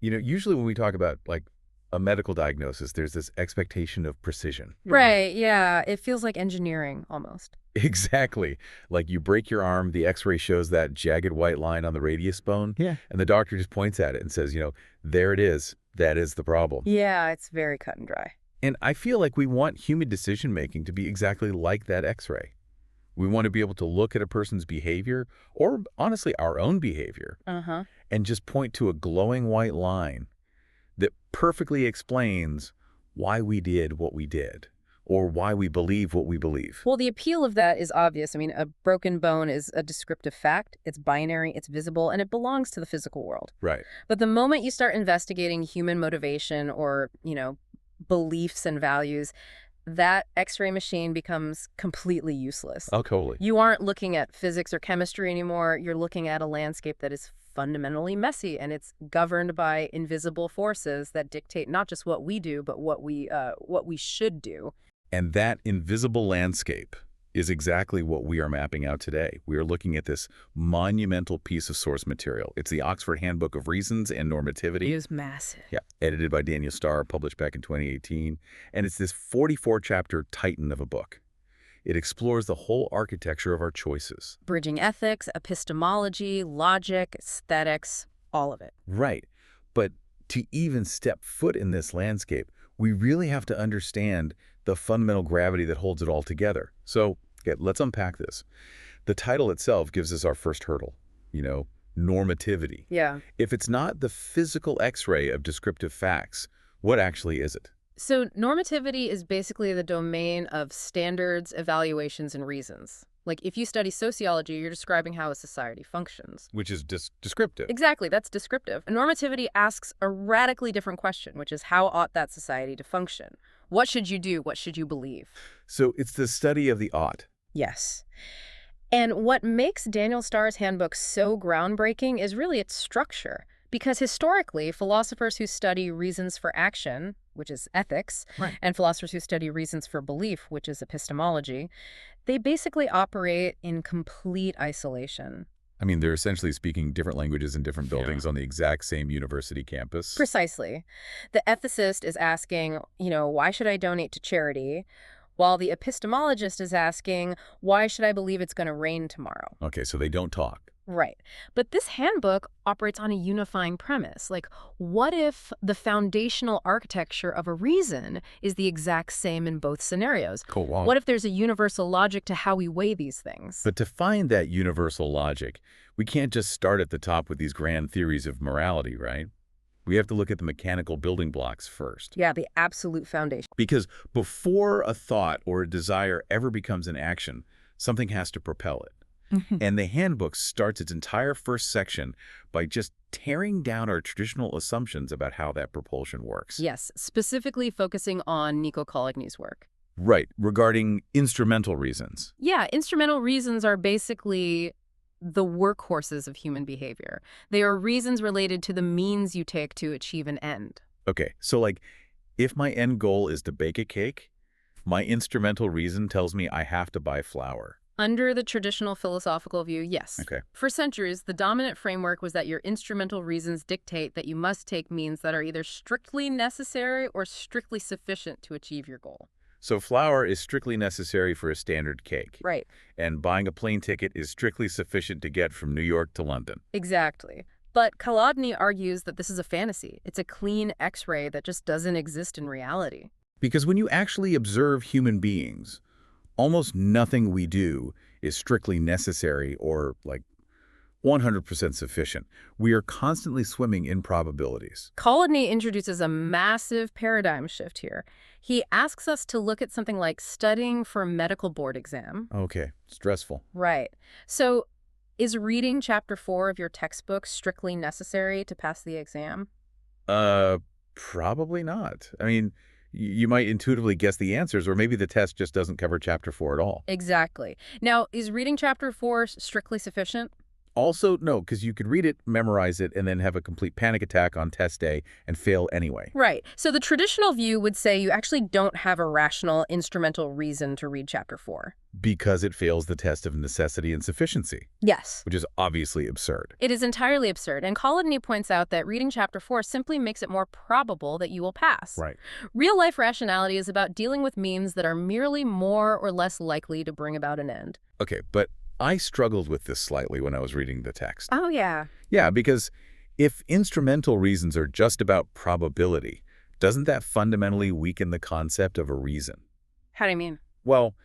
Usually when we talk about like a medical diagnosis, there's this expectation of precision. Right, yeah. It feels like engineering almost. Exactly. Like you break your arm, the x-ray shows that jagged white line on the radius bone, Yeah. and the doctor just points at it and says, there it is. That is the problem. Yeah, it's very cut and dry. And I feel like we want human decision-making to be exactly like that x-ray. We want to be able to look at a person's behavior, or honestly, our own behavior, Uh-huh. and just point to a glowing white line that perfectly explains why we did what we did, or why we believe what we believe. Well, the appeal of that is obvious. I mean, a broken bone is a descriptive fact. It's binary, it's visible, and it belongs to the physical world. Right. But the moment you start investigating human motivation or, beliefs and values, that X-ray machine becomes completely useless. Oh, totally. You aren't looking at physics or chemistry anymore. You're looking at a landscape that is fundamentally messy, and it's governed by invisible forces that dictate not just what we do, but what we should do. And that invisible landscape is exactly what we are mapping out today. We are looking at this monumental piece of source material. It's the Oxford Handbook of Reasons and Normativity. It is massive. Yeah, edited by Daniel Starr, published back in 2018. And it's this 44-chapter titan of a book. It explores the whole architecture of our choices. Bridging ethics, epistemology, logic, aesthetics, all of it. Right. But to even step foot in this landscape, we really have to understand the fundamental gravity that holds it all together. So, okay, let's unpack this. The title itself gives us our first hurdle, normativity. Yeah. If it's not the physical x-ray of descriptive facts, what actually is it? So normativity is basically the domain of standards, evaluations, and reasons. Like if you study sociology, you're describing how a society functions. Which is descriptive. Exactly, that's descriptive. Normativity asks a radically different question, which is how ought that society to function? What should you do? What should you believe? So it's the study of the ought. Yes. And what makes Daniel Starr's handbook so groundbreaking is really its structure. Because historically, philosophers who study reasons for action, which is ethics, Right. and philosophers who study reasons for belief, which is epistemology, they basically operate in complete isolation. I mean, they're essentially speaking different languages in different buildings on the exact same university campus. Precisely. The ethicist is asking, why should I donate to charity? While the epistemologist is asking, why should I believe it's going to rain tomorrow? Okay, so they don't talk. Right. But this handbook operates on a unifying premise. Like, what if the foundational architecture of a reason is the exact same in both scenarios? Cool. Wow. What if there's a universal logic to how we weigh these things? But to find that universal logic, we can't just start at the top with these grand theories of morality, right? We have to look at the mechanical building blocks first. Yeah, the absolute foundation. Because before a thought or a desire ever becomes an action, something has to propel it. And the handbook starts its entire first section by just tearing down our traditional assumptions about how that propulsion works. Yes, specifically focusing on Nico Coligny's work. Right, regarding instrumental reasons. Yeah, instrumental reasons are basically the workhorses of human behavior. They are reasons related to the means you take to achieve an end. Okay, so like, if my end goal is to bake a cake, my instrumental reason tells me I have to buy flour. Under the traditional philosophical view, yes. Okay. For centuries, the dominant framework was that your instrumental reasons dictate that you must take means that are either strictly necessary or strictly sufficient to achieve your goal. So flour is strictly necessary for a standard cake. Right. And buying a plane ticket is strictly sufficient to get from New York to London. Exactly. But Kolodny argues that this is a fantasy. It's a clean X-ray that just doesn't exist in reality. Because when you actually observe human beings, almost nothing we do is strictly necessary or, 100% sufficient. We are constantly swimming in probabilities. Kolodny introduces a massive paradigm shift here. He asks us to look at something like studying for a medical board exam. Okay, stressful. Right. So is reading chapter 4 of your textbook strictly necessary to pass the exam? Probably not. I mean, you might intuitively guess the answers, or maybe the test just doesn't cover chapter 4 at all. Exactly. Now, is reading chapter 4 strictly sufficient? Also, no, because you could read it, memorize it, and then have a complete panic attack on test day and fail anyway. Right. So the traditional view would say you actually don't have a rational instrumental reason to read Chapter 4. Because it fails the test of necessity and sufficiency, Yes. which is obviously absurd. It is entirely absurd, and Colodny points out that reading Chapter 4 simply makes it more probable that you will pass. Right. Real-life rationality is about dealing with means that are merely more or less likely to bring about an end. Okay, but I struggled with this slightly when I was reading the text. Oh, yeah. Yeah, because if instrumental reasons are just about probability, doesn't that fundamentally weaken the concept of a reason? How do you mean? Well,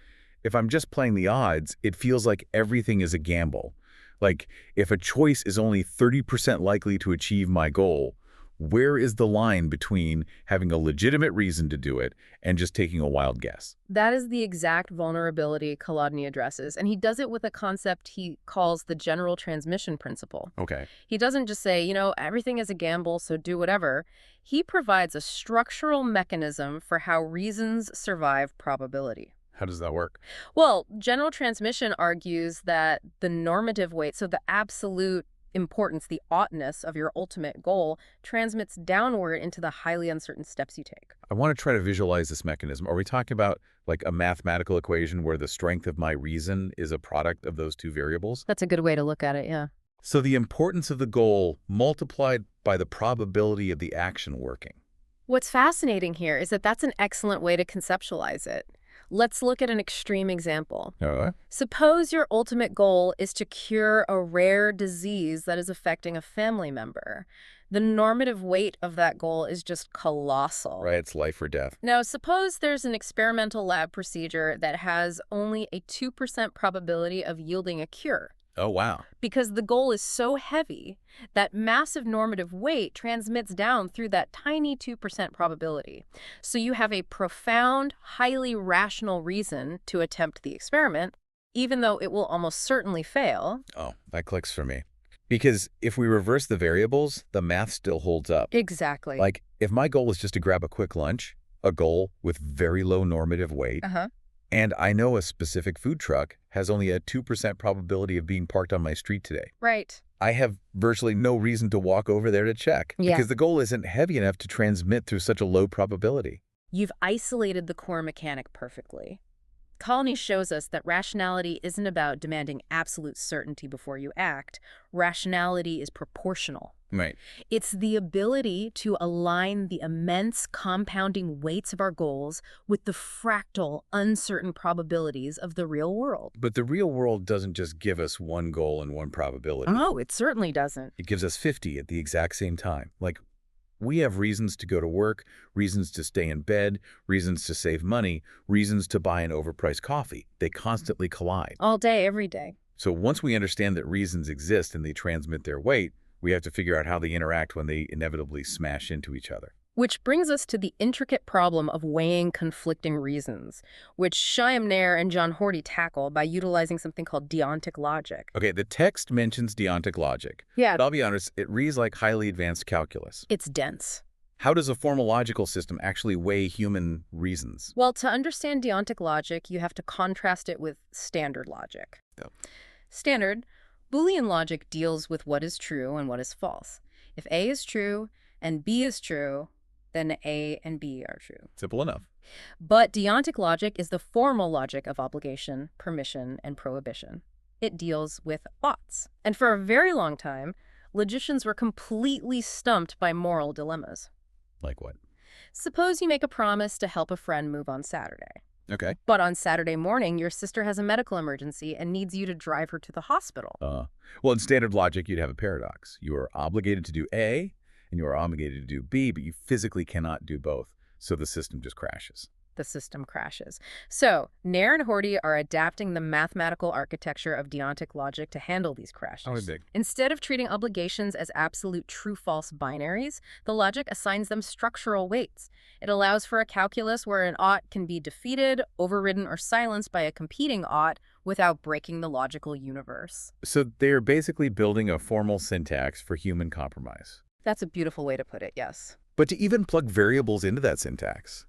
if I'm just playing the odds, it feels like everything is a gamble. Like, if a choice is only 30% likely to achieve my goal, where is the line between having a legitimate reason to do it and just taking a wild guess? That is the exact vulnerability Kolodny addresses, and he does it with a concept he calls the general transmission principle. Okay. He doesn't just say, everything is a gamble, so do whatever. He provides a structural mechanism for how reasons survive probability. How does that work? Well, general transmission argues that the normative weight, so the absolute importance, the oughtness of your ultimate goal, transmits downward into the highly uncertain steps you take. I want to try to visualize this mechanism. Are we talking about like a mathematical equation where the strength of my reason is a product of those two variables? That's a good way to look at it, yeah. So the importance of the goal multiplied by the probability of the action working. What's fascinating here is that that's an excellent way to conceptualize it. Let's look at an extreme example. Suppose your ultimate goal is to cure a rare disease that is affecting a family member. The normative weight of that goal is just colossal. Right, it's life or death. Now, suppose there's an experimental lab procedure that has only a 2% probability of yielding a cure. Oh, wow. Because the goal is so heavy, that massive normative weight transmits down through that tiny 2% probability. So you have a profound, highly rational reason to attempt the experiment, even though it will almost certainly fail. Oh, that clicks for me. Because if we reverse the variables, the math still holds up. Exactly. Like, if my goal is just to grab a quick lunch, a goal with very low normative weight, and I know a specific food truck has only a 2% probability of being parked on my street today. Right. I have virtually no reason to walk over there to check. Yeah. Because the goal isn't heavy enough to transmit through such a low probability. You've isolated the core mechanic perfectly. Colony shows us that rationality isn't about demanding absolute certainty before you act. Rationality is proportional. Right. It's the ability to align the immense compounding weights of our goals with the fractal, uncertain probabilities of the real world. But the real world doesn't just give us one goal and one probability. Oh, it certainly doesn't. It gives us 50 at the exact same time. Like, we have reasons to go to work, reasons to stay in bed, reasons to save money, reasons to buy an overpriced coffee. They constantly collide. All day, every day. So once we understand that reasons exist and they transmit their weight, we have to figure out how they interact when they inevitably smash into each other. Which brings us to the intricate problem of weighing conflicting reasons, which Chaim Nair and John Horty tackle by utilizing something called deontic logic. Okay, the text mentions deontic logic. Yeah. But I'll be honest, it reads like highly advanced calculus. It's dense. How does a formal logical system actually weigh human reasons? Well, to understand deontic logic, you have to contrast it with standard logic. Yep. Standard, Boolean logic deals with what is true and what is false. If A is true and B is true, then A and B are true. Simple enough. But deontic logic is the formal logic of obligation, permission, and prohibition. It deals with oughts. And for a very long time, logicians were completely stumped by moral dilemmas. Like what? Suppose you make a promise to help a friend move on Saturday. Okay. But on Saturday morning, your sister has a medical emergency and needs you to drive her to the hospital. Well, in standard logic, you'd have a paradox. You are obligated to do A, and you are obligated to do B, but you physically cannot do both. So the system just crashes. The system crashes. So Nair and Horty are adapting the mathematical architecture of deontic logic to handle these crashes. Oh, big. Instead of treating obligations as absolute true-false binaries, the logic assigns them structural weights. It allows for a calculus where an ought can be defeated, overridden, or silenced by a competing ought without breaking the logical universe. So they're basically building a formal syntax for human compromise. That's a beautiful way to put it, yes. But to even plug variables into that syntax,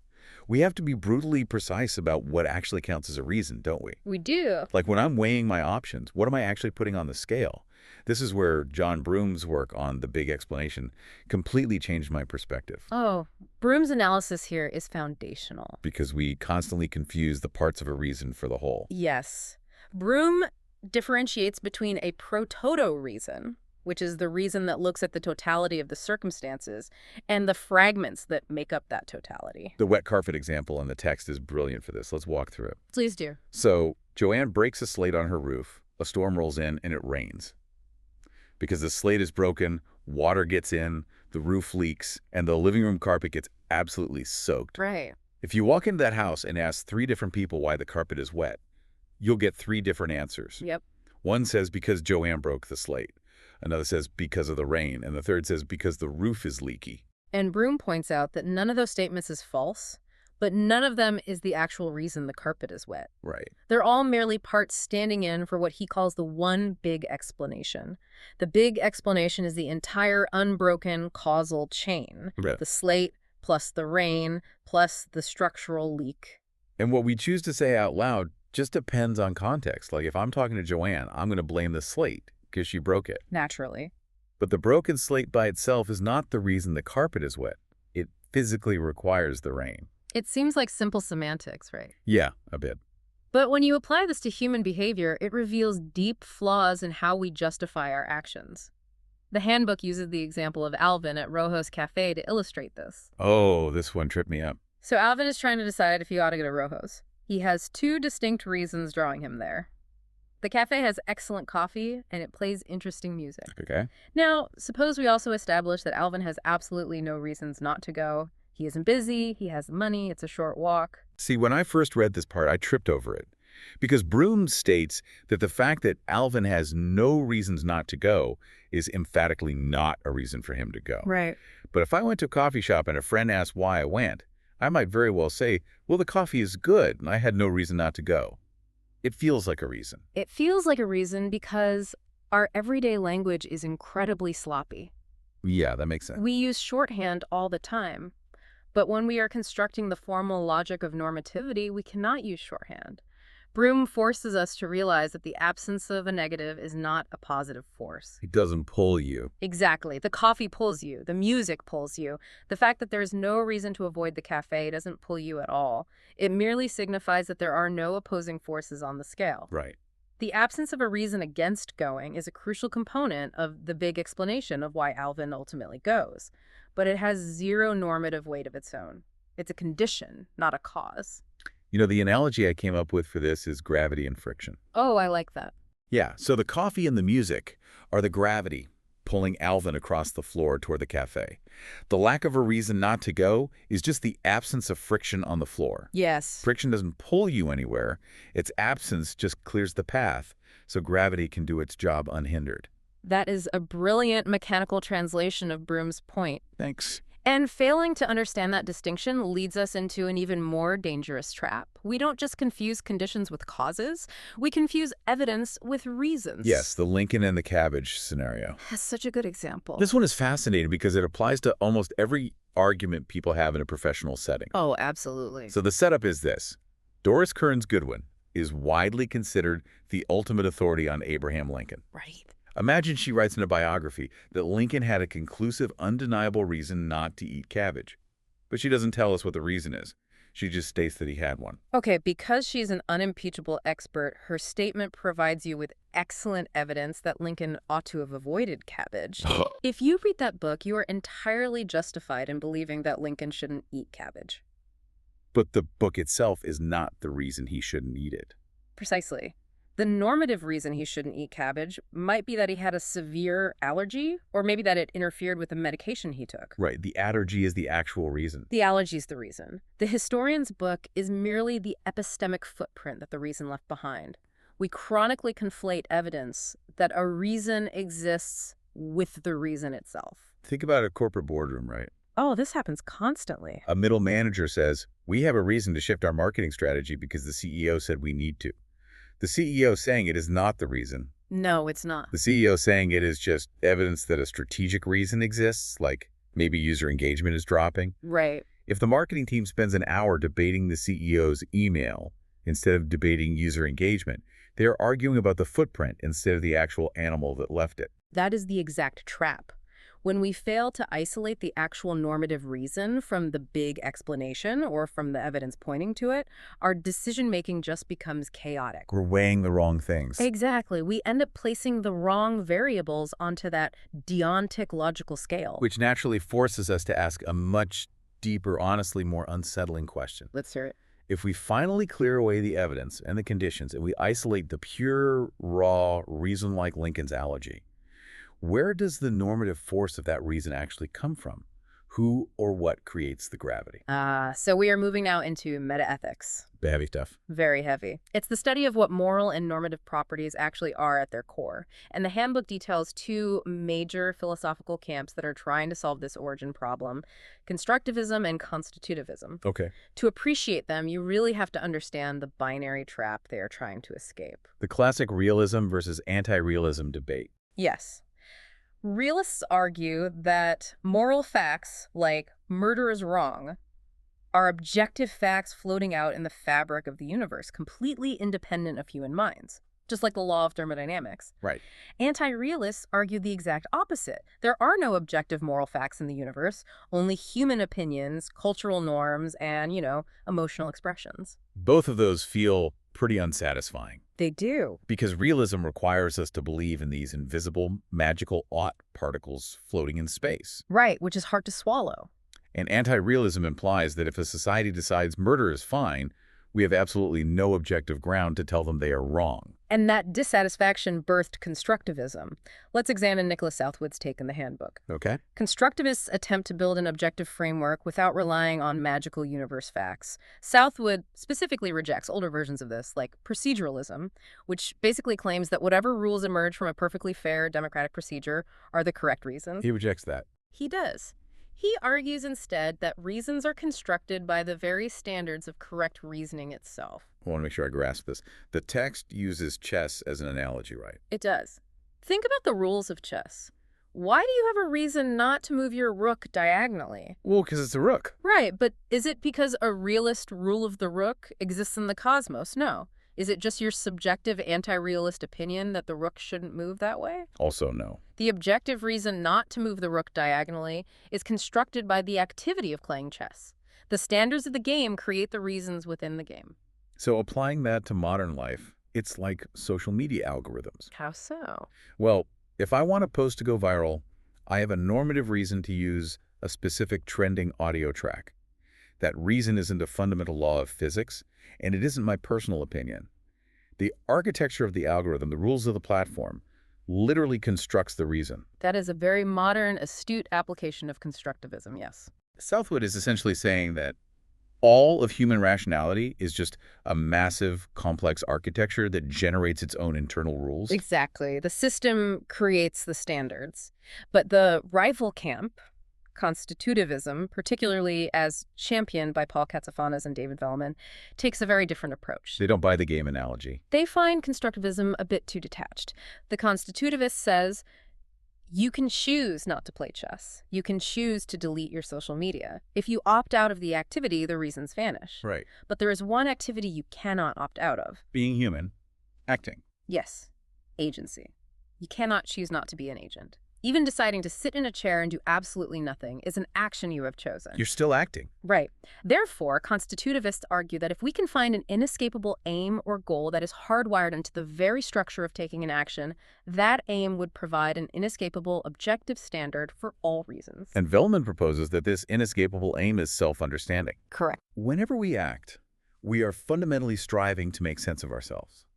we have to be brutally precise about what actually counts as a reason, don't we? We do. Like when I'm weighing my options, what am I actually putting on the scale? This is where John Broom's work on the big explanation completely changed my perspective, Oh, Broom's analysis here is foundational. because we constantly confuse the parts of a reason for the whole. Yes. Broom differentiates between a pro-toto reason, which is the reason that looks at the totality of the circumstances, and the fragments that make up that totality. The wet carpet example in the text is brilliant for this. Let's walk through it. Please do. So Joanne breaks a slate on her roof, a storm rolls in, and it rains. Because the slate is broken, water gets in, the roof leaks, and the living room carpet gets absolutely soaked. Right. If you walk into that house and ask 3 different people why the carpet is wet, you'll get 3 different answers. Yep. One says because Joanne broke the slate. Another says because of the rain. And the third says because the roof is leaky. And Broom points out that none of those statements is false, but none of them is the actual reason the carpet is wet. Right. They're all merely parts standing in for what he calls the one big explanation. The big explanation is the entire unbroken causal chain. Right. The slate plus the rain plus the structural leak. And what we choose to say out loud just depends on context. Like if I'm talking to Joanne, I'm going to blame the slate because she broke it. Naturally. But the broken slate by itself is not the reason the carpet is wet. It physically requires the rain. It seems like simple semantics, right? Yeah, a bit. But when you apply this to human behavior, it reveals deep flaws in how we justify our actions. The Handbook uses the example of Alvin at Rojo's Cafe to illustrate this. Oh, this one tripped me up. So Alvin is trying to decide if he ought to go to Rojo's. He has 2 distinct reasons drawing him there. The cafe has excellent coffee, and it plays interesting music. Okay. Now, suppose we also establish that Alvin has absolutely no reasons not to go. He isn't busy, he has money, it's a short walk. See, when I first read this part, I tripped over it. Because Broom states that the fact that Alvin has no reasons not to go is emphatically not a reason for him to go. Right. But if I went to a coffee shop and a friend asked why I went, I might very well say, well, the coffee is good, and I had no reason not to go. It feels like a reason. It feels like a reason because our everyday language is incredibly sloppy. Yeah, that makes sense. We use shorthand all the time. But when we are constructing the formal logic of normativity, we cannot use shorthand. Broom forces us to realize that the absence of a negative is not a positive force. It doesn't pull you. Exactly. The coffee pulls you. The music pulls you. The fact that there's no reason to avoid the cafe doesn't pull you at all. It merely signifies that there are no opposing forces on the scale. Right. The absence of a reason against going is a crucial component of the big explanation of why Alvin ultimately goes. But it has zero normative weight of its own. It's a condition, not a cause. You know, the analogy I came up with for this is gravity and friction. Oh, I like that. Yeah, so the coffee and the music are the gravity pulling Alvin across the floor toward the cafe. The lack of a reason not to go is just the absence of friction on the floor. Yes. Friction doesn't pull you anywhere. Its absence just clears the path, so gravity can do its job unhindered. That is a brilliant mechanical translation of Broom's point. Thanks. And failing to understand that distinction leads us into an even more dangerous trap. We don't just confuse conditions with causes, we confuse evidence with reasons. Yes, the Lincoln and the cabbage scenario. That's such a good example. This one is fascinating because it applies to almost every argument people have in a professional setting. Oh, absolutely. So the setup is this. Doris Kearns Goodwin is widely considered the ultimate authority on Abraham Lincoln. Right. Imagine she writes in a biography that Lincoln had a conclusive, undeniable reason not to eat cabbage. But she doesn't tell us what the reason is. She just states that he had one. Okay, because she's an unimpeachable expert, her statement provides you with excellent evidence that Lincoln ought to have avoided cabbage. If you read that book, you are entirely justified in believing that Lincoln shouldn't eat cabbage. But the book itself is not the reason he shouldn't eat it. Precisely. The normative reason he shouldn't eat cabbage might be that he had a severe allergy, or maybe that it interfered with the medication he took. Right, the allergy is the actual reason. The allergy is the reason. The historian's book is merely the epistemic footprint that the reason left behind. We chronically conflate evidence that a reason exists with the reason itself. Think about a corporate boardroom, right? Oh, this happens constantly. A middle manager says, we have a reason to shift our marketing strategy because the CEO said we need to. The CEO saying it is not the reason. No, it's not. The CEO saying it is just evidence that a strategic reason exists, like maybe user engagement is dropping. Right. If the marketing team spends an hour debating the CEO's email Instead of debating user engagement, they are arguing about the footprint instead of the actual animal that left it. That is the exact trap. When we fail to isolate the actual normative reason from the big explanation or from the evidence pointing to it, our decision-making just becomes chaotic. We're weighing the wrong things. Exactly. We end up placing the wrong variables onto that deontic logical scale. Which naturally forces us to ask a much deeper, honestly more unsettling question. Let's hear it. If we finally clear away the evidence and the conditions and we isolate the pure, raw, reason like Lincoln's allergy, where does the normative force of that reason actually come from? Who or what creates the gravity? So we are moving now into metaethics. Heavy stuff. Very heavy. It's the study of what moral and normative properties actually are at their core. And the Handbook details two major philosophical camps that are trying to solve this origin problem: constructivism and constitutivism. Okay. To appreciate them, you really have to understand the binary trap they are trying to escape. The classic realism versus anti-realism debate. Yes. Realists argue that moral facts, like murder is wrong, are objective facts floating out in the fabric of the universe, completely independent of human minds, just like the law of thermodynamics. Right. Anti-realists argue the exact opposite. There are no objective moral facts in the universe, only human opinions, cultural norms, and, emotional expressions. Both of those feel pretty unsatisfying. They do. Because realism requires us to believe in these invisible, magical ought particles floating in space. Right, which is hard to swallow. And anti-realism implies that if a society decides murder is fine, we have absolutely no objective ground to tell them they are wrong. And that dissatisfaction birthed constructivism. Let's examine Nicholas Southwood's take in the Handbook. Okay. Constructivists attempt to build an objective framework without relying on magical universe facts. Southwood specifically rejects older versions of this, like proceduralism, which basically claims that whatever rules emerge from a perfectly fair democratic procedure are the correct reasons. He rejects that. He does. He argues instead that reasons are constructed by the very standards of correct reasoning itself. I want to make sure I grasp this. The text uses chess as an analogy, right? It does. Think about the rules of chess. Why do you have a reason not to move your rook diagonally? Well, because it's a rook. Right, but is it because a realist rule of the rook exists in the cosmos? No. Is it just your subjective anti-realist opinion that the rook shouldn't move that way? Also no. The objective reason not to move the rook diagonally is constructed by the activity of playing chess. The standards of the game create the reasons within the game. So applying that to modern life, it's like social media algorithms. How so? Well, if I want a post to go viral, I have a normative reason to use a specific trending audio track. That reason isn't a fundamental law of physics, and it isn't my personal opinion. The architecture of the algorithm, the rules of the platform, literally constructs the reason. That is a very modern, astute application of constructivism, yes. Southwood is essentially saying that all of human rationality is just a massive, complex architecture that generates its own internal rules. Exactly. The system creates the standards. But the rival camp, constitutivism, particularly as championed by Paul Katsafanas and David Vellman, takes a very different approach. They don't buy the game analogy. They find constructivism a bit too detached. The constitutivist says, you can choose not to play chess. You can choose to delete your social media. If you opt out of the activity, the reasons vanish. Right. But there is one activity you cannot opt out of. Being human, acting. Yes, agency. You cannot choose not to be an agent. Even deciding to sit in a chair and do absolutely nothing is an action you have chosen. You're still acting. Right. Therefore, constitutivists argue that if we can find an inescapable aim or goal that is hardwired into the very structure of taking an action, that aim would provide an inescapable objective standard for all reasons. And Vellman proposes that this inescapable aim is self-understanding. Correct. Whenever we act, we are fundamentally striving to make sense of ourselves.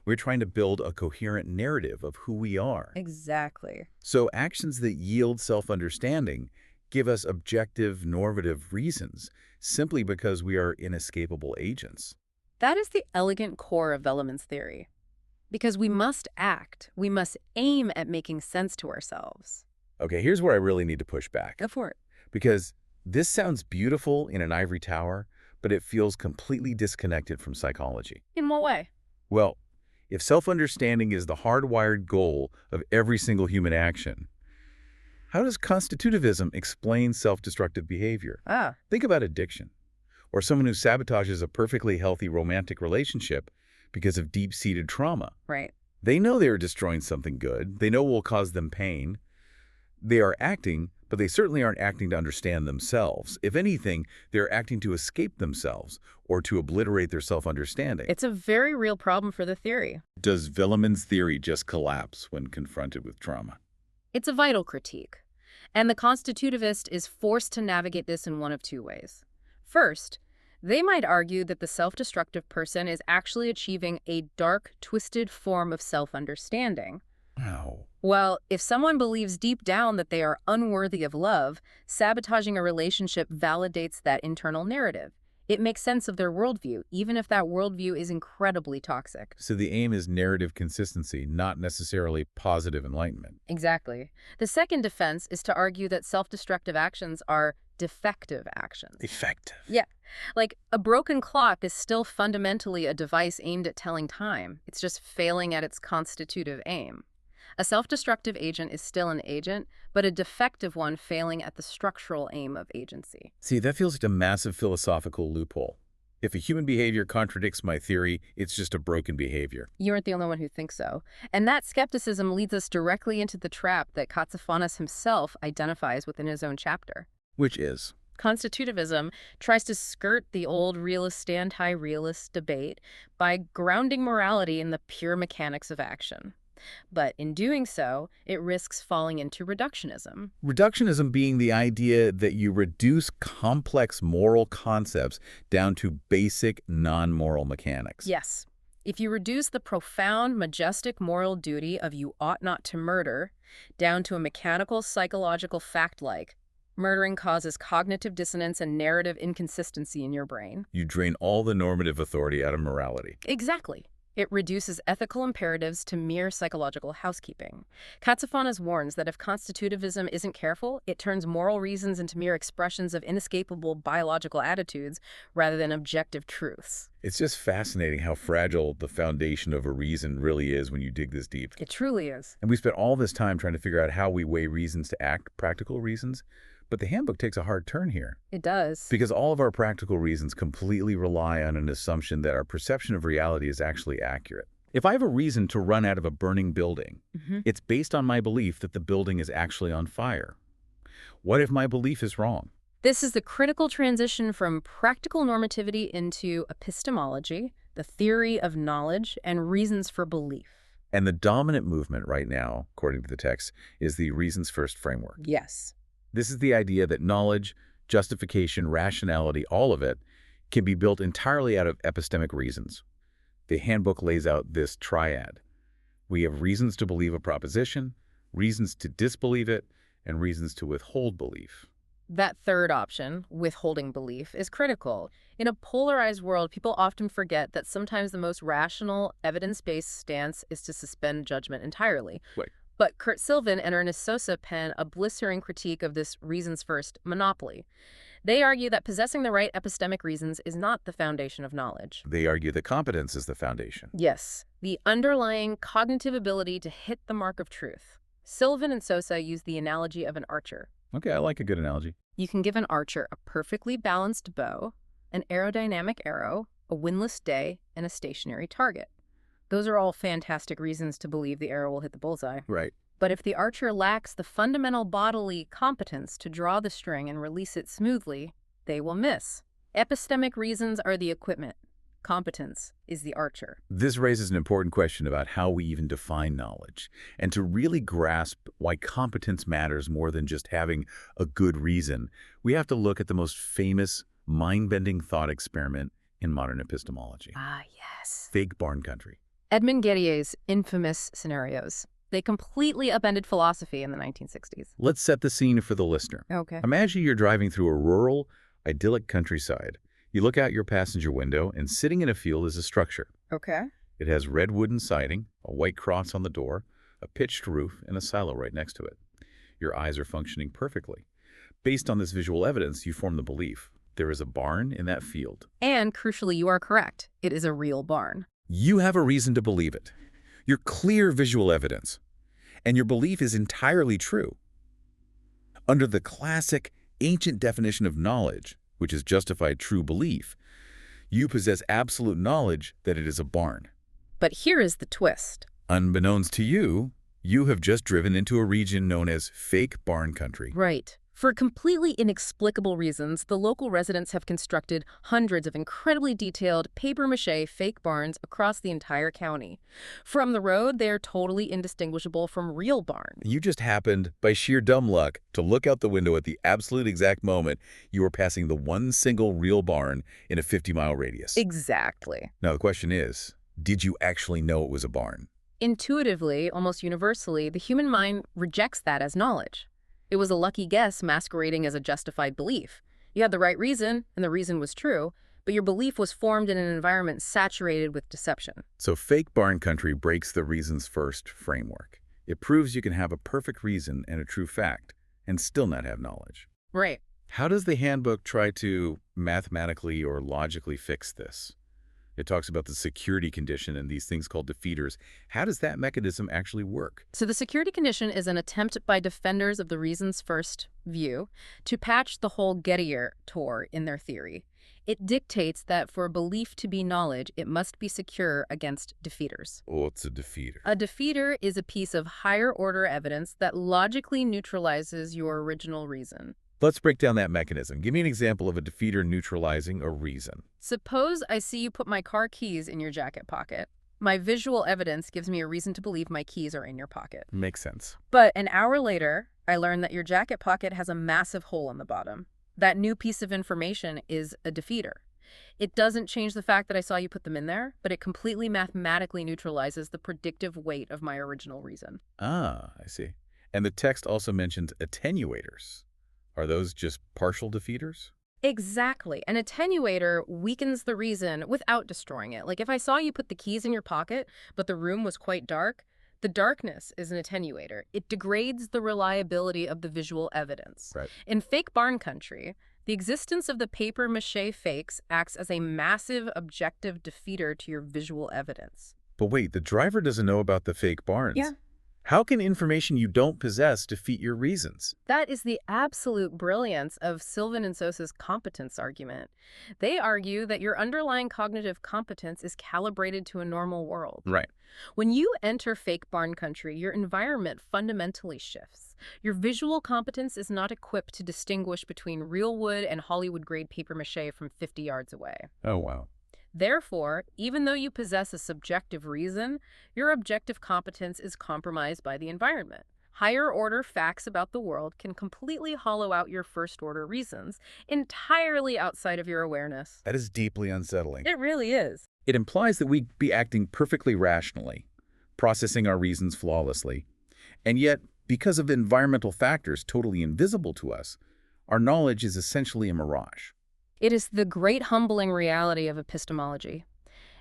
We're trying to build a coherent narrative of who we are. Exactly. So actions that yield self-understanding give us objective, normative reasons simply because we are inescapable agents. That is the elegant core of Vellman's theory. Because we must act, we must aim at making sense to ourselves. Okay, here's where I really need to push back. Go for it. Because this sounds beautiful in an ivory tower, but it feels completely disconnected from psychology. In what way? Well, if self-understanding is the hardwired goal of every single human action, how does constitutivism explain self-destructive behavior? Think about addiction. or someone who sabotages a perfectly healthy romantic relationship because of deep-seated trauma. Right. They know they are destroying something good. They know will cause them pain. They are acting, but they certainly aren't acting to understand themselves. If anything, they're acting to escape themselves or to obliterate their self-understanding. It's a very real problem for the theory. Does Velleman's theory just collapse when confronted with trauma? It's a vital critique. And the constitutivist is forced to navigate this in one of two ways. First, they might argue that the self-destructive person is actually achieving a dark, twisted form of self-understanding. Wow. Well, if someone believes deep down that they are unworthy of love, sabotaging a relationship validates that internal narrative. It makes sense of their worldview, even if that worldview is incredibly toxic. So the aim is narrative consistency, not necessarily positive enlightenment. Exactly. The second defense is to argue that self-destructive actions are defective actions. Effective. Yeah. Like, a broken clock is still fundamentally a device aimed at telling time. It's just failing at its constitutive aim. A self-destructive agent is still an agent, but a defective one failing at the structural aim of agency. See, that feels like a massive philosophical loophole. If a human behavior contradicts my theory, it's just a broken behavior. You aren't the only one who thinks so. And that skepticism leads us directly into the trap that Katsafanas himself identifies within his own chapter. Which is? Constitutivism tries to skirt the old realist anti-realist debate by grounding morality in the pure mechanics of action. But in doing so, it risks falling into reductionism. Reductionism being the idea that you reduce complex moral concepts down to basic non-moral mechanics. Yes. If you reduce the profound, majestic moral duty of you ought not to murder down to a mechanical, psychological fact like murdering causes cognitive dissonance and narrative inconsistency in your brain. You drain all the normative authority out of morality. Exactly. It reduces ethical imperatives to mere psychological housekeeping. Katsafanas warns that if constitutivism isn't careful, it turns moral reasons into mere expressions of inescapable biological attitudes rather than objective truths. It's just fascinating how fragile the foundation of a reason really is when you dig this deep. It truly is. And we spent all this time trying to figure out how we weigh reasons to act, practical reasons. But the handbook takes a hard turn here. It does. Because all of our practical reasons completely rely on an assumption that our perception of reality is actually accurate. If I have a reason to run out of a burning building, it's based on my belief that the building is actually on fire. What if my belief is wrong? This is the critical transition from practical normativity into epistemology, the theory of knowledge, and reasons for belief. And the dominant movement right now, according to the text, is the reasons first framework. Yes. This is the idea that knowledge, justification, rationality, all of it, can be built entirely out of epistemic reasons. The handbook lays out this triad. We have reasons to believe a proposition, reasons to disbelieve it, and reasons to withhold belief. That third option, withholding belief, is critical. In a polarized world, people often forget that sometimes the most rational, evidence-based stance is to suspend judgment entirely. Right. But Kurt Sylvan and Ernest Sosa pen a blistering critique of this reasons-first monopoly. They argue that possessing the right epistemic reasons is not the foundation of knowledge. They argue that competence is the foundation. Yes, the underlying cognitive ability to hit the mark of truth. Sylvan and Sosa use the analogy of an archer. Okay, I like a good analogy. You can give an archer a perfectly balanced bow, an aerodynamic arrow, a windless day, and a stationary target. Those are all fantastic reasons to believe the arrow will hit the bullseye. Right. But if the archer lacks the fundamental bodily competence to draw the string and release it smoothly, they will miss. Epistemic reasons are the equipment. Competence is the archer. This raises an important question about how we even define knowledge. And to really grasp why competence matters more than just having a good reason, we have to look at the most famous, mind-bending thought experiment in modern epistemology. Ah, yes. Fake barn country. Edmund Guerrier's infamous scenarios. They completely upended philosophy in the 1960s. Let's set the scene for the listener. Okay. Imagine you're driving through a rural, idyllic countryside. You look out your passenger window, and sitting in a field is a structure. Okay. It has red wooden siding, a white cross on the door, a pitched roof, and a silo right next to it. Your eyes are functioning perfectly. Based on this visual evidence, you form the belief. There is a barn in that field. And crucially, you are correct. It is a real barn. You have a reason to believe it. Your clear visual evidence. And your belief is entirely true. Under the classic, ancient definition of knowledge, which is justified true belief, you possess absolute knowledge that it is a barn. But here is the twist. Unbeknownst to you, you have just driven into a region known as fake barn country. Right. For completely inexplicable reasons, the local residents have constructed hundreds of incredibly detailed papier-mâché fake barns across the entire county. From the road, they are totally indistinguishable from real barns. You just happened, by sheer dumb luck, to look out the window at the absolute exact moment you were passing the one single real barn in a 50-mile radius. Exactly. Now the question is, did you actually know it was a barn? Intuitively, almost universally, the human mind rejects that as knowledge. It was a lucky guess masquerading as a justified belief. You had the right reason, and the reason was true, but your belief was formed in an environment saturated with deception. So fake barn country breaks the reasons first framework. It proves you can have a perfect reason and a true fact, and still not have knowledge. Right. How does the handbook try to mathematically or logically fix this? It talks about the security condition and these things called defeaters. How does that mechanism actually work? So the security condition is an attempt by defenders of the reasons first view to patch the whole Gettier tour in their theory. It dictates that for a belief to be knowledge, it must be secure against defeaters. What's a defeater? A defeater is a piece of higher-order evidence that logically neutralizes your original reason. Let's break down that mechanism. Give me an example of a defeater neutralizing a reason. Suppose I see you put my car keys in your jacket pocket. My visual evidence gives me a reason to believe my keys are in your pocket. Makes sense. But an hour later, I learn that your jacket pocket has a massive hole in the bottom. That new piece of information is a defeater. It doesn't change the fact that I saw you put them in there, but it completely mathematically neutralizes the predictive weight of my original reason. Ah, I see. And the text also mentions attenuators. Are those just partial defeaters? Exactly. An attenuator weakens the reason without destroying it. Like if I saw you put the keys in your pocket, but the room was quite dark, the darkness is an attenuator. It degrades the reliability of the visual evidence. Right. In fake barn country, the existence of the papier-mâché fakes acts as a massive objective defeater to your visual evidence. But wait, the driver doesn't know about the fake barns. Yeah. How can information you don't possess defeat your reasons? That is the absolute brilliance of Sylvan and Sosa's competence argument. They argue that your underlying cognitive competence is calibrated to a normal world. Right. When you enter fake barn country, your environment fundamentally shifts. Your visual competence is not equipped to distinguish between real wood and Hollywood-grade papier-mâché from 50 yards away. Oh, wow. Therefore, even though you possess a subjective reason, your objective competence is compromised by the environment. Higher-order facts about the world can completely hollow out your first-order reasons, entirely outside of your awareness. That is deeply unsettling. It really is. It implies that we be acting perfectly rationally, processing our reasons flawlessly, and yet, because of environmental factors totally invisible to us, our knowledge is essentially a mirage. It is the great humbling reality of epistemology,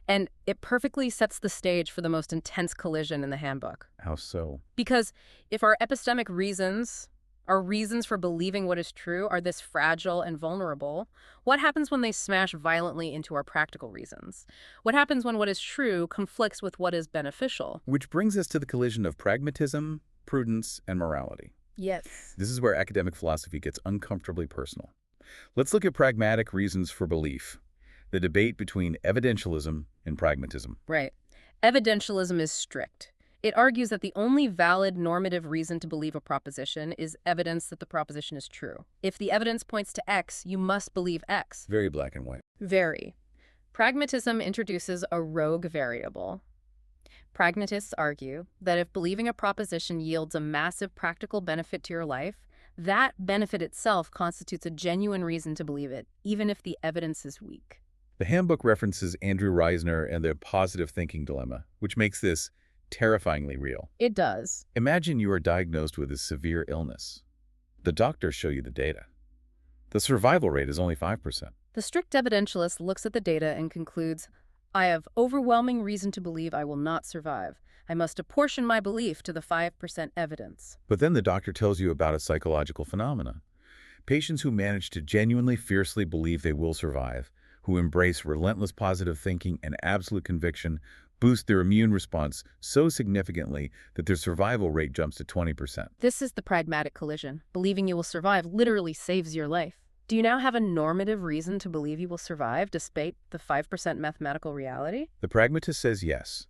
and it perfectly sets the stage for the most intense collision in the handbook. How so? Because if our epistemic reasons, our reasons for believing what is true, are this fragile and vulnerable, what happens when they smash violently into our practical reasons? What happens when what is true conflicts with what is beneficial? Which brings us to the collision of pragmatism, prudence, and morality. Yes. This is where academic philosophy gets uncomfortably personal. Let's look at pragmatic reasons for belief, the debate between evidentialism and pragmatism. Right. Evidentialism is strict. It argues that the only valid normative reason to believe a proposition is evidence that the proposition is true. If the evidence points to X, you must believe X. Very black and white. Very. Pragmatism introduces a rogue variable. Pragmatists argue that if believing a proposition yields a massive practical benefit to your life, that benefit itself constitutes a genuine reason to believe it, even if the evidence is weak. The handbook references Andrew Reisner and the positive thinking dilemma, which makes this terrifyingly real. It does. Imagine you are diagnosed with a severe illness. The doctors show you the data. The survival rate is only 5%. The strict evidentialist looks at the data and concludes, I have overwhelming reason to believe I will not survive. I must apportion my belief to the 5% evidence. But then the doctor tells you about a psychological phenomena. Patients who manage to genuinely fiercely believe they will survive, who embrace relentless positive thinking and absolute conviction, boost their immune response so significantly that their survival rate jumps to 20%. This is the pragmatic collision. Believing you will survive literally saves your life. Do you now have a normative reason to believe you will survive despite the 5% mathematical reality? The pragmatist says yes.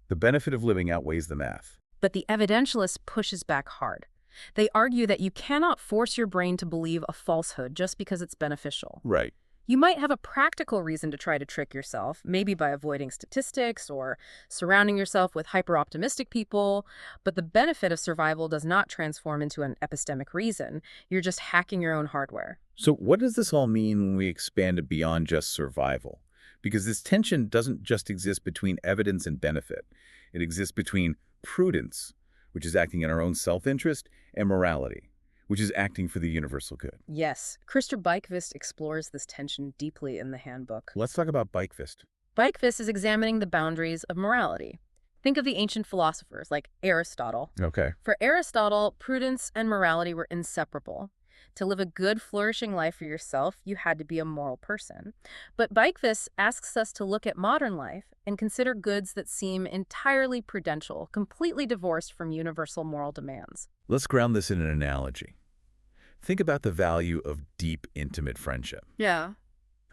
The benefit of living outweighs the math. But the evidentialist pushes back hard. They argue that you cannot force your brain to believe a falsehood just because it's beneficial. Right. You might have a practical reason to try to trick yourself, maybe by avoiding statistics or surrounding yourself with hyper-optimistic people, but the benefit of survival does not transform into an epistemic reason. You're just hacking your own hardware. So what does this all mean when we expand it beyond just survival? Because this tension doesn't just exist between evidence and benefit. It exists between prudence, which is acting in our own self-interest, and morality, which is acting for the universal good. Yes, Christer Bykvist explores this tension deeply in the Handbook. Let's talk about Bykvist. Bykvist is examining the boundaries of morality. Think of the ancient philosophers like Aristotle. Okay. For Aristotle, prudence and morality were inseparable. To live a good, flourishing life for yourself, you had to be a moral person. But Bykvist asks us to look at modern life and consider goods that seem entirely prudential, completely divorced from universal moral demands. Let's ground this in an analogy. Think about the value of deep, intimate friendship, Yeah.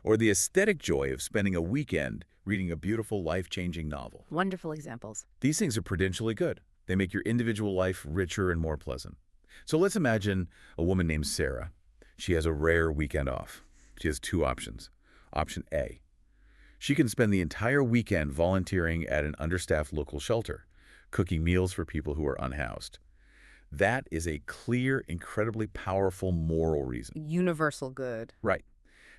or the aesthetic joy of spending a weekend reading a beautiful, life-changing novel. Wonderful examples. These things are prudentially good. They make your individual life richer and more pleasant. So let's imagine a woman named Sarah. She has a rare weekend off. She has two options. Option A, she can spend the entire weekend volunteering at an understaffed local shelter, cooking meals for people who are unhoused. That is a clear, incredibly powerful moral reason. Universal good. Right.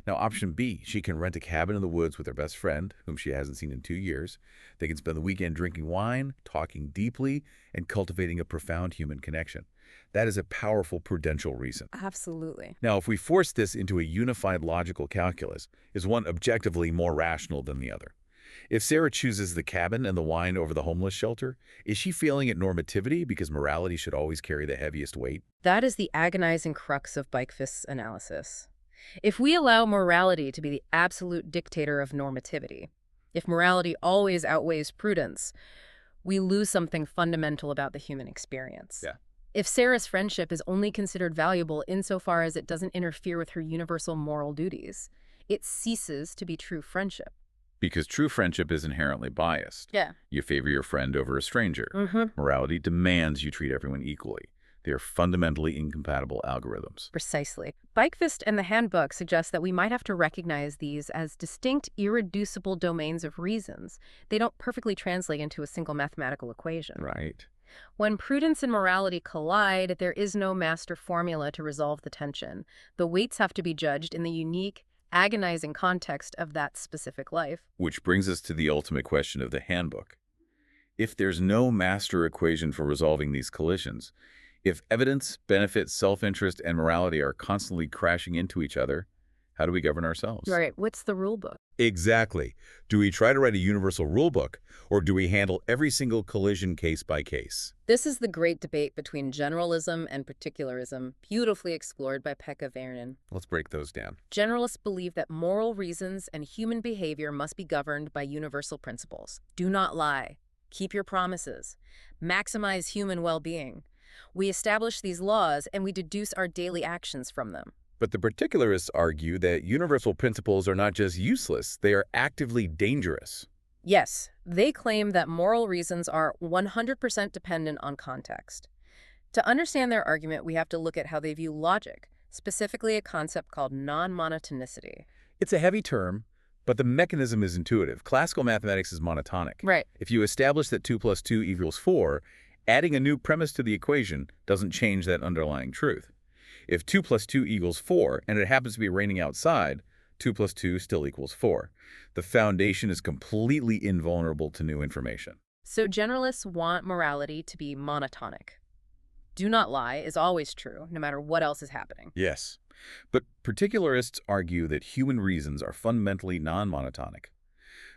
Now, option B, she can rent a cabin in the woods with her best friend, whom she hasn't seen in 2 years. They can spend the weekend drinking wine, talking deeply, and cultivating a profound human connection. That is a powerful prudential reason. Absolutely. Now, if we force this into a unified logical calculus, is one objectively more rational than the other? If Sarah chooses the cabin and the wine over the homeless shelter, is she failing at normativity because morality should always carry the heaviest weight? That is the agonizing crux of Bykvist's analysis. If we allow morality to be the absolute dictator of normativity, if morality always outweighs prudence, we lose something fundamental about the human experience. Yeah. If Sarah's friendship is only considered valuable insofar as it doesn't interfere with her universal moral duties, it ceases to be true friendship. Because true friendship is inherently biased. Yeah. You favor your friend over a stranger. Mm-hmm. Morality demands you treat everyone equally. They are fundamentally incompatible algorithms. Precisely. Bykvist and the Handbook suggest that we might have to recognize these as distinct, irreducible domains of reasons. They don't perfectly translate into a single mathematical equation. Right. When prudence and morality collide, there is no master formula to resolve the tension. The weights have to be judged in the unique, agonizing context of that specific life. Which brings us to the ultimate question of the Handbook. If there's no master equation for resolving these collisions, if evidence, benefit, self-interest, and morality are constantly crashing into each other, how do we govern ourselves? Right. What's the rule book? Exactly. Do we try to write a universal rule book, or do we handle every single collision case by case? This is the great debate between generalism and particularism, beautifully explored by Pekka Väänänen. Let's break those down. Generalists believe that moral reasons and human behavior must be governed by universal principles. Do not lie. Keep your promises. Maximize human well-being. We establish these laws and we deduce our daily actions from them. But the particularists argue that universal principles are not just useless, they are actively dangerous. Yes, they claim that moral reasons are 100% dependent on context. To understand their argument, we have to look at how they view logic, specifically a concept called non-monotonicity. It's a heavy term, but the mechanism is intuitive. Classical mathematics is monotonic. Right. If you establish that 2 plus 2 equals 4, adding a new premise to the equation doesn't change that underlying truth. If 2 plus 2 equals 4, and it happens to be raining outside, 2 plus 2 still equals 4. The foundation is completely invulnerable to new information. So generalists want morality to be monotonic. Do not lie is always true, no matter what else is happening. Yes. But particularists argue that human reasons are fundamentally non-monotonic.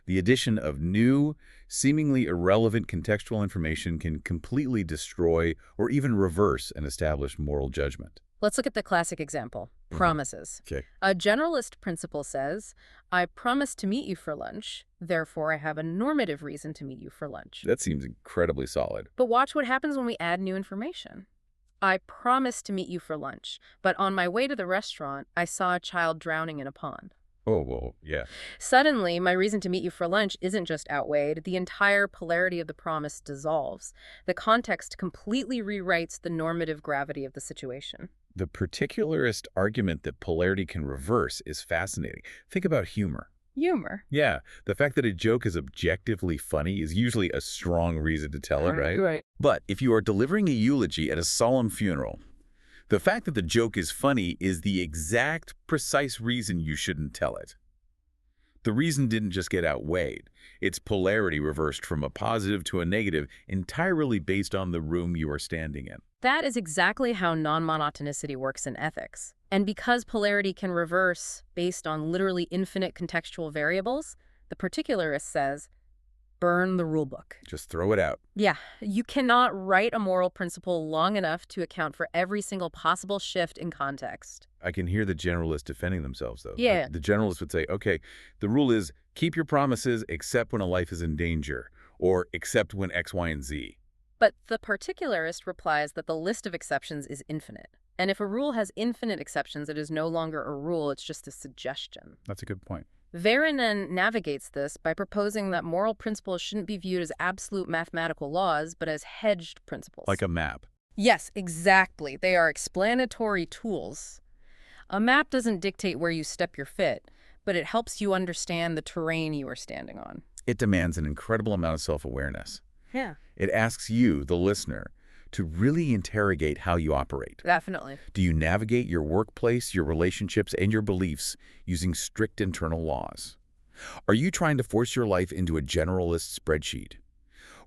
The addition of new, seemingly irrelevant contextual information can completely destroy or even reverse an established moral judgment. Let's look at the classic example, promises. Okay. A generalist principle says, I promise to meet you for lunch, therefore I have a normative reason to meet you for lunch. That seems incredibly solid. But watch what happens when we add new information. I promised to meet you for lunch, but on my way to the restaurant, I saw a child drowning in a pond. Oh, well, yeah. Suddenly, my reason to meet you for lunch isn't just outweighed, the entire polarity of the promise dissolves. The context completely rewrites the normative gravity of the situation. The particularist argument that polarity can reverse is fascinating. Think about humor. Humor. Yeah, the fact that a joke is objectively funny is usually a strong reason to tell it, right? Right. But if you are delivering a eulogy at a solemn funeral, the fact that the joke is funny is the exact precise reason you shouldn't tell it. The reason didn't just get outweighed. Its polarity reversed from a positive to a negative entirely based on the room you are standing in. That is exactly how non-monotonicity works in ethics. And because polarity can reverse based on literally infinite contextual variables, the particularist says, burn the rulebook. Just throw it out. Yeah, you cannot write a moral principle long enough to account for every single possible shift in context. I can hear the generalists defending themselves, though. Yeah. The generalists would say, okay, the rule is keep your promises except when a life is in danger, or except when X, Y, and Z. But the particularist replies that the list of exceptions is infinite. And if a rule has infinite exceptions, it is no longer a rule, it's just a suggestion. That's a good point. Varanen navigates this by proposing that moral principles shouldn't be viewed as absolute mathematical laws, but as hedged principles. Like a map. Yes, exactly. They are explanatory tools. A map doesn't dictate where you step your foot, but it helps you understand the terrain you are standing on. It demands an incredible amount of self-awareness. Yeah. It asks you, the listener, to really interrogate how you operate. Definitely. Do you navigate your workplace, your relationships, and your beliefs using strict internal laws? Are you trying to force your life into a generalist spreadsheet?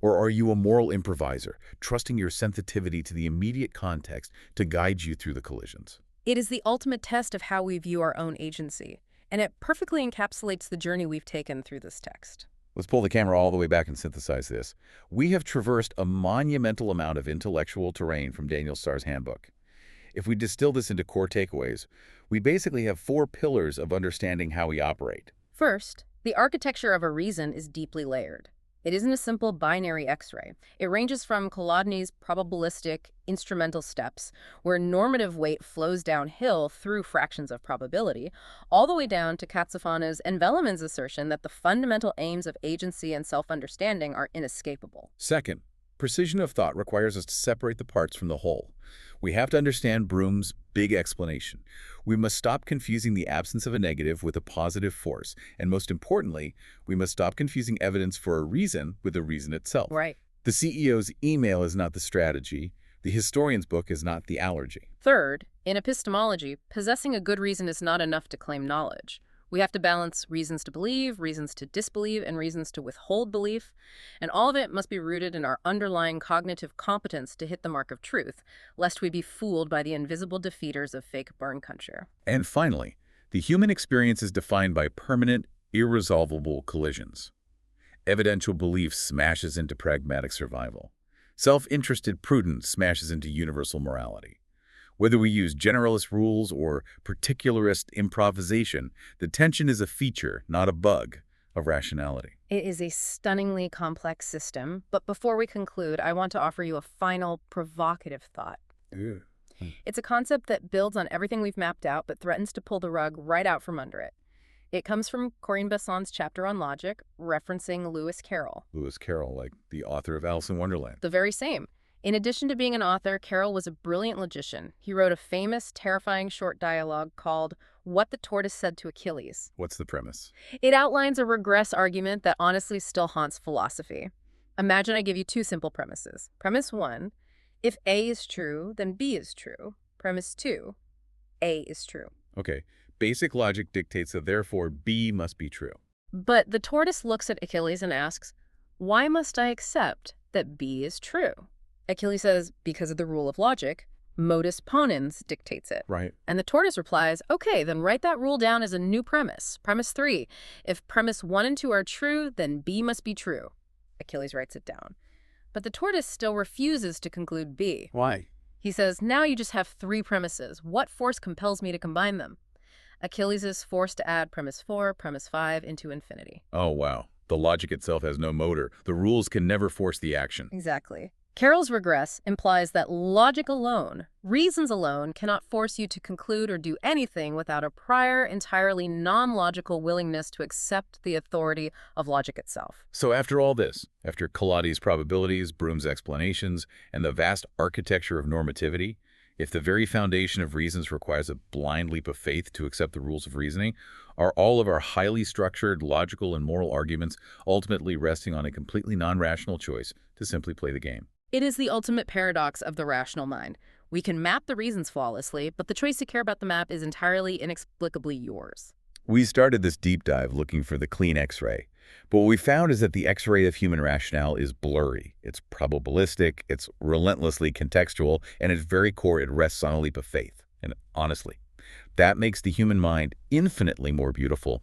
Or are you a moral improviser, trusting your sensitivity to the immediate context to guide you through the collisions? It is the ultimate test of how we view our own agency, and it perfectly encapsulates the journey we've taken through this text. Let's pull the camera all the way back and synthesize this. We have traversed a monumental amount of intellectual terrain from Daniel Starr's Handbook. If we distill this into core takeaways, we basically have 4 pillars of understanding how we operate. First, the architecture of a reason is deeply layered. It isn't a simple binary X-ray. It ranges from Kolodny's probabilistic instrumental steps, where normative weight flows downhill through fractions of probability, all the way down to Katsufana's and Velleman's assertion that the fundamental aims of agency and self-understanding are inescapable. Second, precision of thought requires us to separate the parts from the whole. We have to understand Broom's big explanation. We must stop confusing the absence of a negative with a positive force. And most importantly, we must stop confusing evidence for a reason with the reason itself. Right. The CEO's email is not the strategy. The historian's book is not the allergy. Third, in epistemology, possessing a good reason is not enough to claim knowledge. We have to balance reasons to believe, reasons to disbelieve, and reasons to withhold belief. And all of it must be rooted in our underlying cognitive competence to hit the mark of truth, lest we be fooled by the invisible defeaters of fake burn culture. And finally, the human experience is defined by permanent, irresolvable collisions. Evidential belief smashes into pragmatic survival. Self-interested prudence smashes into universal morality. Whether we use generalist rules or particularist improvisation, the tension is a feature, not a bug, of rationality. It is a stunningly complex system, but before we conclude, I want to offer you a final provocative thought. Ew. It's a concept that builds on everything we've mapped out, but threatens to pull the rug right out from under it. It comes from Corinne Besson's chapter on logic, referencing Lewis Carroll. Lewis Carroll, like the author of Alice in Wonderland. The very same. In addition to being an author, Carroll was a brilliant logician. He wrote a famous, terrifying short dialogue called What the Tortoise Said to Achilles. What's the premise? It outlines a regress argument that honestly still haunts philosophy. Imagine I give you 2 simple premises. Premise 1, if A is true, then B is true. Premise 2, A is true. Okay, basic logic dictates that therefore B must be true. But the tortoise looks at Achilles and asks, why must I accept that B is true? Achilles says, because of the rule of logic, modus ponens dictates it. Right. And the tortoise replies, okay, then write that rule down as a new premise. Premise 3, if premise 1 and 2 are true, then B must be true. Achilles writes it down. But the tortoise still refuses to conclude B. Why? He says, now you just have 3 premises. What force compels me to combine them? Achilles is forced to add premise 4, premise 5 into infinity. Oh, wow. The logic itself has no motor. The rules can never force the action. Exactly. Carroll's regress implies that logic alone, reasons alone, cannot force you to conclude or do anything without a prior, entirely non-logical willingness to accept the authority of logic itself. So after all this, after Colati's probabilities, Broom's explanations, and the vast architecture of normativity, if the very foundation of reasons requires a blind leap of faith to accept the rules of reasoning, are all of our highly structured, logical, and moral arguments ultimately resting on a completely non-rational choice to simply play the game? It is the ultimate paradox of the rational mind. We can map the reasons flawlessly, but the choice to care about the map is entirely inexplicably yours. We started this deep dive looking for the clean X-ray, but what we found is that the X-ray of human rationale is blurry. It's probabilistic, it's relentlessly contextual, and at its very core it rests on a leap of faith. And honestly, that makes the human mind infinitely more beautiful